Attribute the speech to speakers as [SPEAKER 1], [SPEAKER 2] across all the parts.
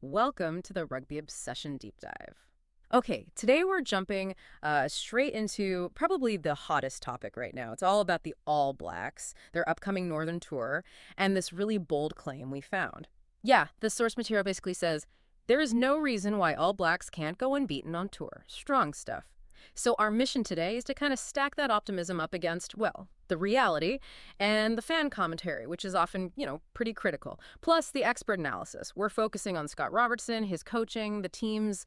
[SPEAKER 1] Welcome to the Rugby Obsession Deep Dive. Okay, today we're jumping straight into probably the hottest topic right now. It's all about the All Blacks, their upcoming Northern tour, and this really bold claim we found. Yeah, the source material basically says, there is no reason why All Blacks can't go unbeaten on tour. Strong stuff. So our mission today is to kind of stack that optimism up against, well, the reality and the fan commentary, which is often, pretty critical. Plus the expert analysis. We're focusing on Scott Robertson, his coaching, the team's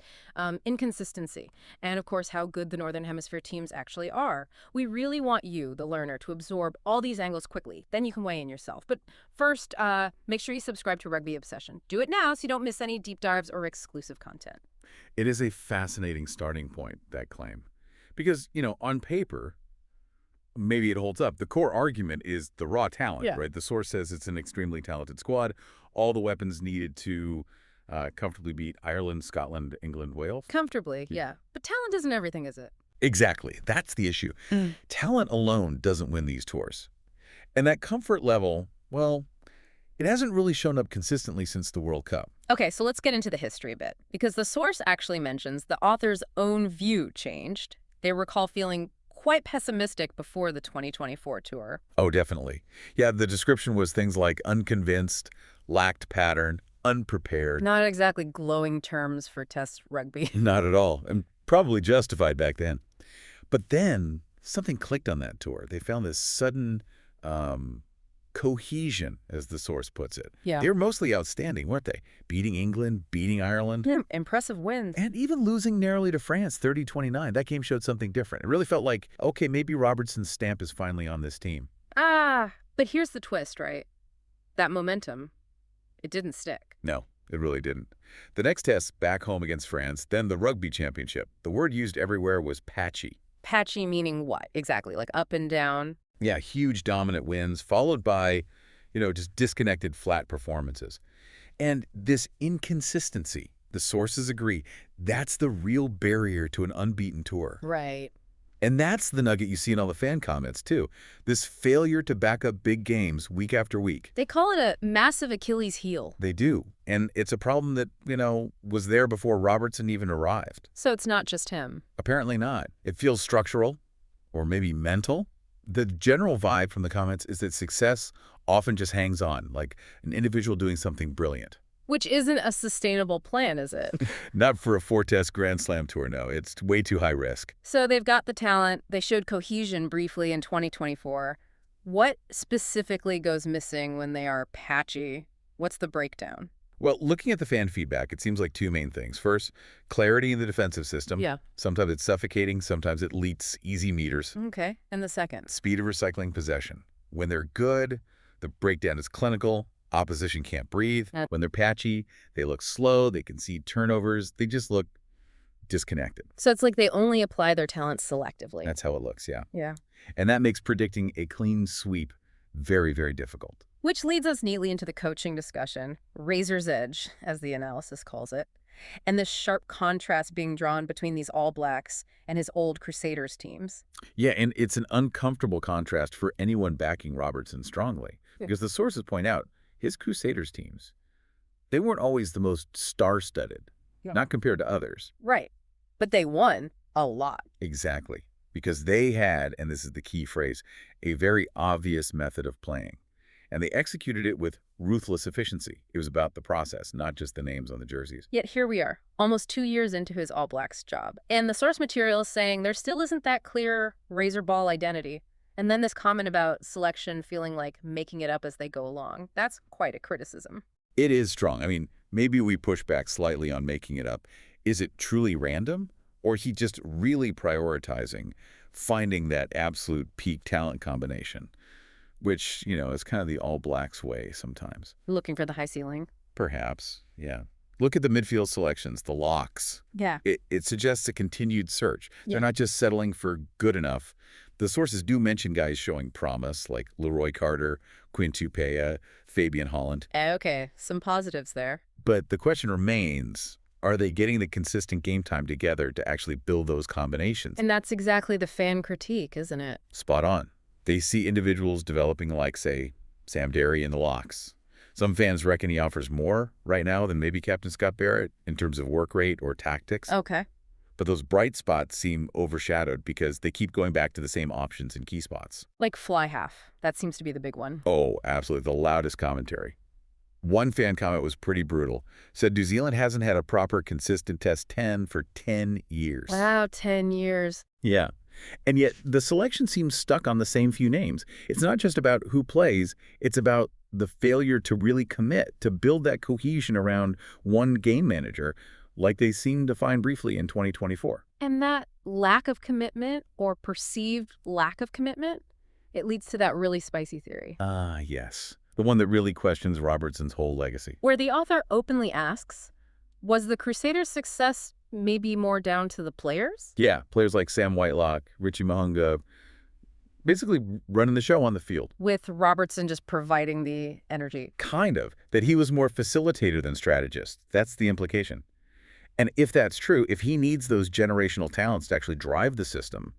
[SPEAKER 1] inconsistency, and of course how good the Northern Hemisphere teams actually are. We really want you, the learner, to absorb all these angles quickly. Then you can weigh in yourself. But first, make sure you subscribe to Rugby Obsession. Do it now so you don't miss any deep dives or exclusive content.
[SPEAKER 2] It is a fascinating starting point, that claim. Because, on paper, maybe it holds up. The core argument is the raw talent, right? The source says it's an extremely talented squad, all the weapons needed to comfortably beat Ireland, Scotland, England, Wales.
[SPEAKER 1] Comfortably, yeah. But talent isn't everything, is it?
[SPEAKER 2] Exactly. That's the issue. Talent alone doesn't win these tours. And that comfort level, well, it hasn't really shown up consistently since the World Cup.
[SPEAKER 1] Okay, so let's get into the history a bit, because the source actually mentions the author's own view changed. They recall feeling quite pessimistic before the 2024 tour.
[SPEAKER 2] Oh, definitely. Yeah, the description was things like unconvinced, lacked pattern, unprepared.
[SPEAKER 1] Not exactly glowing terms for Test rugby.
[SPEAKER 2] Not at all, and probably justified back then. But then something clicked on that tour. They found this sudden cohesion, as the source puts it.
[SPEAKER 1] Yeah.
[SPEAKER 2] They were mostly outstanding, weren't they? Beating England, beating Ireland.
[SPEAKER 1] Yeah, impressive wins.
[SPEAKER 2] And even losing narrowly to France, 30-29. That game showed something different. It really felt like, okay, maybe Robertson's stamp is finally on this team.
[SPEAKER 1] But here's the twist, right? That momentum, it didn't stick.
[SPEAKER 2] No, it really didn't. The next test, back home against France, then the Rugby Championship. The word used everywhere was patchy.
[SPEAKER 1] Patchy meaning what? Exactly, like up and down?
[SPEAKER 2] Yeah, huge dominant wins, followed by, just disconnected flat performances. And this inconsistency, the sources agree, that's the real barrier to an unbeaten tour.
[SPEAKER 1] Right.
[SPEAKER 2] And that's the nugget you see in all the fan comments, too. This failure to back up big games week after week.
[SPEAKER 1] They call it a massive Achilles heel.
[SPEAKER 2] They do. And it's a problem that, was there before Robertson even arrived.
[SPEAKER 1] So it's not just him.
[SPEAKER 2] Apparently not. It feels structural, or maybe mental. The general vibe from the comments is that success often just hangs on, like an individual doing something brilliant.
[SPEAKER 1] Which isn't a sustainable plan, is it?
[SPEAKER 2] Not for a four-test Grand Slam tour, no. It's way too high risk.
[SPEAKER 1] So they've got the talent. They showed cohesion briefly in 2024. What specifically goes missing when they are patchy? What's the breakdown?
[SPEAKER 2] Well, looking at the fan feedback, it seems like two main things. First, clarity in the defensive system.
[SPEAKER 1] Yeah.
[SPEAKER 2] Sometimes it's suffocating, sometimes it leaks easy meters.
[SPEAKER 1] Okay. And the second?
[SPEAKER 2] Speed of recycling possession. When they're good, the breakdown is clinical. Opposition can't breathe. When they're patchy, they look slow, they concede turnovers, they just look disconnected.
[SPEAKER 1] So it's like they only apply their talent selectively.
[SPEAKER 2] That's how it looks, yeah.
[SPEAKER 1] Yeah.
[SPEAKER 2] And that makes predicting a clean sweep very, very difficult.
[SPEAKER 1] Which leads us neatly into the coaching discussion, razor's edge, as the analysis calls it, and this sharp contrast being drawn between these All Blacks and his old Crusaders teams.
[SPEAKER 2] Yeah, and it's an uncomfortable contrast for anyone backing Robertson strongly, because the sources point out his Crusaders teams, they weren't always the most star-studded, not compared to others.
[SPEAKER 1] Right, but they won a lot.
[SPEAKER 2] Exactly, because they had, and this is the key phrase, a very obvious method of playing. And they executed it with ruthless efficiency. It was about the process, not just the names on the jerseys.
[SPEAKER 1] Yet here we are, almost 2 years into his All Blacks job. And the source material is saying there still isn't that clear razor ball identity. And then this comment about selection feeling like making it up as they go along. That's quite a criticism.
[SPEAKER 2] It is strong. I mean, maybe we push back slightly on making it up. Is it truly random? Or he just really prioritizing finding that absolute peak talent combination? Which, is kind of the All Blacks way sometimes.
[SPEAKER 1] Looking for the high ceiling?
[SPEAKER 2] Perhaps, yeah. Look at the midfield selections, the locks.
[SPEAKER 1] Yeah.
[SPEAKER 2] It suggests a continued search. They're not just settling for good enough. The sources do mention guys showing promise, like Leroy Carter, Quinn Tupea, Fabian Holland.
[SPEAKER 1] Okay, some positives there.
[SPEAKER 2] But the question remains, are they getting the consistent game time together to actually build those combinations?
[SPEAKER 1] And that's exactly the fan critique, isn't it?
[SPEAKER 2] Spot on. They see individuals developing like, say, Sam Derry in the locks. Some fans reckon he offers more right now than maybe Captain Scott Barrett in terms of work rate or tactics.
[SPEAKER 1] Okay.
[SPEAKER 2] But those bright spots seem overshadowed because they keep going back to the same options and key spots.
[SPEAKER 1] Like fly half. That seems to be the big one.
[SPEAKER 2] Oh, absolutely. The loudest commentary. One fan comment was pretty brutal. Said New Zealand hasn't had a proper consistent test 10 for 10 years.
[SPEAKER 1] Wow, 10 years.
[SPEAKER 2] Yeah. And yet the selection seems stuck on the same few names. It's not just about who plays. It's about the failure to really commit, to build that cohesion around one game manager, like they seemed to find briefly in 2024.
[SPEAKER 1] And that lack of commitment or perceived lack of commitment, it leads to that really spicy theory.
[SPEAKER 2] Yes. The one that really questions Robertson's whole legacy.
[SPEAKER 1] Where the author openly asks, was the Crusaders' success maybe more down to the players?
[SPEAKER 2] Yeah, players like Sam Whitelock, Richie Mahunga, basically running the show on the field.
[SPEAKER 1] With Robertson just providing the energy.
[SPEAKER 2] Kind of. That he was more facilitator than strategist. That's the implication. And if that's true, if he needs those generational talents to actually drive the system,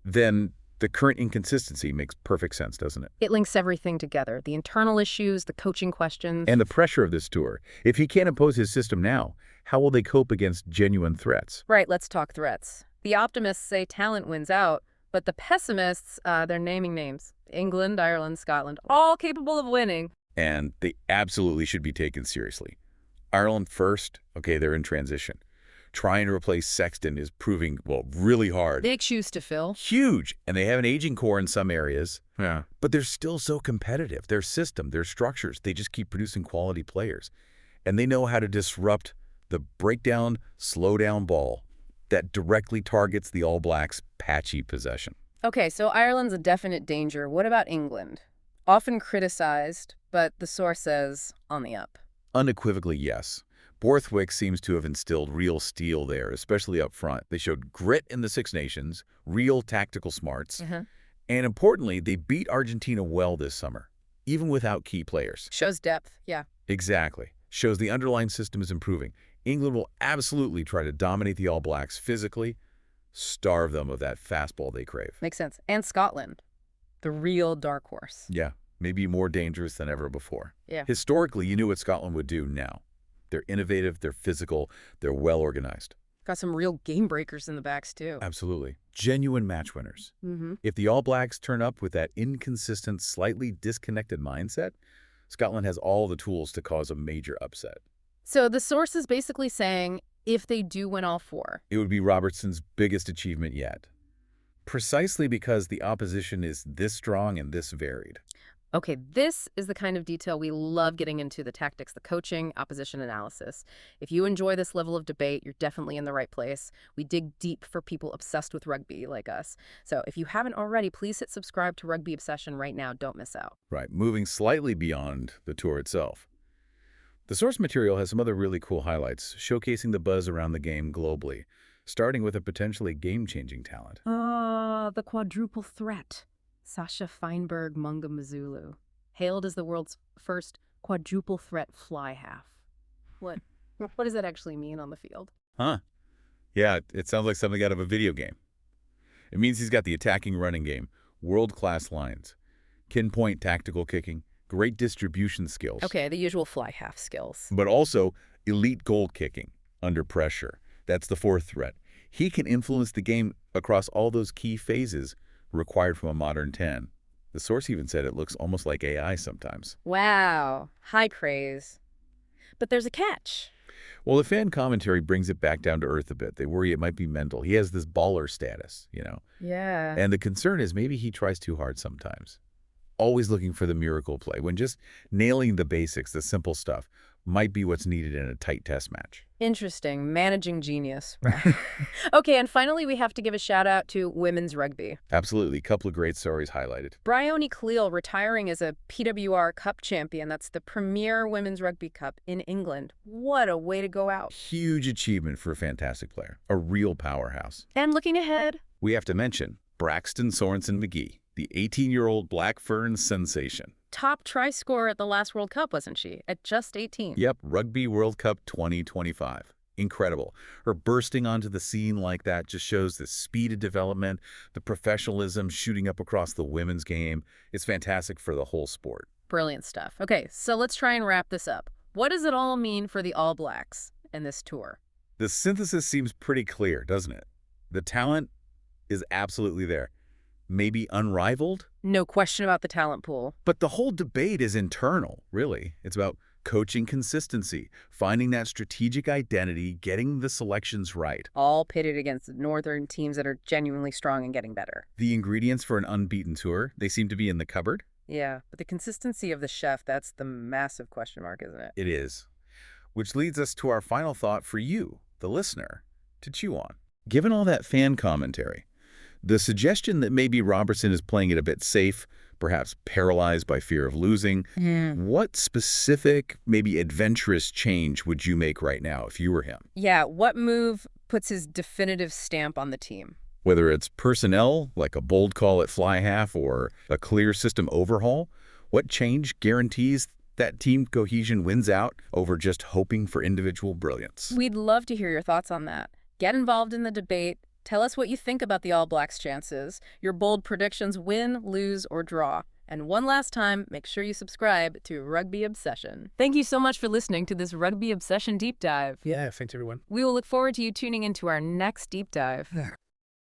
[SPEAKER 2] then the current inconsistency makes perfect sense, doesn't it?
[SPEAKER 1] It links everything together. The internal issues, the coaching questions.
[SPEAKER 2] And the pressure of this tour. If he can't impose his system now, how will they cope against genuine threats?
[SPEAKER 1] Right, let's talk threats. The optimists say talent wins out, but the pessimists, they're naming names. England, Ireland, Scotland, all capable of winning.
[SPEAKER 2] And they absolutely should be taken seriously. Ireland first, okay, they're in transition. Trying to replace Sexton is proving, well, really hard.
[SPEAKER 1] Big shoes to fill.
[SPEAKER 2] Huge. And they have an aging core in some areas.
[SPEAKER 3] Yeah.
[SPEAKER 2] But they're still so competitive. Their system, their structures, they just keep producing quality players. And they know how to disrupt the breakdown, slow down ball that directly targets the All Blacks' patchy possession.
[SPEAKER 1] Okay, so Ireland's a definite danger. What about England? Often criticized, but the source says on the up.
[SPEAKER 2] Unequivocally, yes. Borthwick seems to have instilled real steel there, especially up front. They showed grit in the Six Nations, real tactical smarts, and importantly, they beat Argentina well this summer, even without key players.
[SPEAKER 1] Shows depth, yeah.
[SPEAKER 2] Exactly. Shows the underlying system is improving. England will absolutely try to dominate the All Blacks physically, starve them of that fastball they crave.
[SPEAKER 1] Makes sense. And Scotland, the real dark horse.
[SPEAKER 2] Yeah, maybe more dangerous than ever before.
[SPEAKER 1] Yeah.
[SPEAKER 2] Historically, you knew what Scotland would do now. They're innovative, they're physical, they're well-organized.
[SPEAKER 1] Got some real game breakers in the backs, too.
[SPEAKER 2] Absolutely. Genuine match winners. If the All Blacks turn up with that inconsistent, slightly disconnected mindset, Scotland has all the tools to cause a major upset.
[SPEAKER 1] So the source is basically saying if they do win all four.
[SPEAKER 2] It would be Robertson's biggest achievement yet. Precisely because the opposition is this strong and this varied.
[SPEAKER 1] Okay, this is the kind of detail we love getting into: the tactics, the coaching, opposition analysis. If you enjoy this level of debate, you're definitely in the right place. We dig deep for people obsessed with rugby like us. So if you haven't already, please hit subscribe to Rugby Obsession right now. Don't miss out.
[SPEAKER 2] Right, moving slightly beyond the tour itself. The source material has some other really cool highlights, showcasing the buzz around the game globally, starting with a potentially game-changing talent.
[SPEAKER 1] The quadruple threat. Sasha Feinberg Munga Mazulu, hailed as the world's first quadruple threat fly half. What does that actually mean on the field?
[SPEAKER 2] Huh. Yeah, it sounds like something out of a video game. It means he's got the attacking running game, world-class lines, pinpoint tactical kicking, great distribution skills.
[SPEAKER 1] Okay, the usual fly half skills.
[SPEAKER 2] But also elite goal kicking under pressure. That's the fourth threat. He can influence the game across all those key phases required from a modern 10. The source even said it looks almost like AI sometimes.
[SPEAKER 1] Wow, high praise. But there's a catch.
[SPEAKER 2] Well, the fan commentary brings it back down to earth a bit. They worry it might be mental. He has this baller status, you know.
[SPEAKER 1] Yeah.
[SPEAKER 2] And the concern is maybe he tries too hard sometimes. Always looking for the miracle play, when just nailing the basics, the simple stuff, might be what's needed in a tight test match.
[SPEAKER 1] Interesting. Managing genius. Okay, and finally we have to give a shout out to women's rugby.
[SPEAKER 2] Absolutely. A couple of great stories highlighted.
[SPEAKER 1] Bryony Cleal retiring as a PWR Cup champion. That's the premier women's rugby cup in England. What a way to go out.
[SPEAKER 2] Huge achievement for a fantastic player. A real powerhouse.
[SPEAKER 1] And looking ahead,
[SPEAKER 2] We have to mention Braxton Sorensen McGee, the 18-year-old Black Ferns sensation.
[SPEAKER 1] top try scorer at the last World Cup, wasn't she? At just 18.
[SPEAKER 2] Yep, Rugby World Cup 2025. Incredible. Her bursting onto the scene like that just shows the speed of development, the professionalism shooting up across the women's game. It's fantastic for the whole sport.
[SPEAKER 1] Brilliant stuff. Okay, so let's try and wrap this up. What does it all mean for the All Blacks in this tour?
[SPEAKER 2] The synthesis seems pretty clear, doesn't it? The talent is absolutely there. Maybe unrivaled?
[SPEAKER 1] No question about the talent pool.
[SPEAKER 2] But the whole debate is internal, really. It's about coaching consistency, finding that strategic identity, getting the selections right.
[SPEAKER 1] All pitted against the northern teams that are genuinely strong and getting better.
[SPEAKER 2] The ingredients for an unbeaten tour, they seem to be in the cupboard.
[SPEAKER 1] Yeah, but the consistency of the chef, that's the massive question mark, isn't it?
[SPEAKER 2] It is. Which leads us to our final thought for you, the listener, to chew on. Given all that fan commentary, the suggestion that maybe Robertson is playing it a bit safe, perhaps paralyzed by fear of losing, what specific, maybe adventurous change would you make right now if you were him?
[SPEAKER 1] Yeah, what move puts his definitive stamp on the team?
[SPEAKER 2] Whether it's personnel, like a bold call at fly half, or a clear system overhaul, what change guarantees that team cohesion wins out over just hoping for individual brilliance?
[SPEAKER 1] We'd love to hear your thoughts on that. Get involved in the debate. Tell us what you think about the All Blacks' chances, your bold predictions, win, lose, or draw. And one last time, make sure you subscribe to Rugby Obsession. Thank you so much for listening to this Rugby Obsession deep dive.
[SPEAKER 3] Yeah, thanks everyone.
[SPEAKER 1] We will look forward to you tuning into our next deep dive.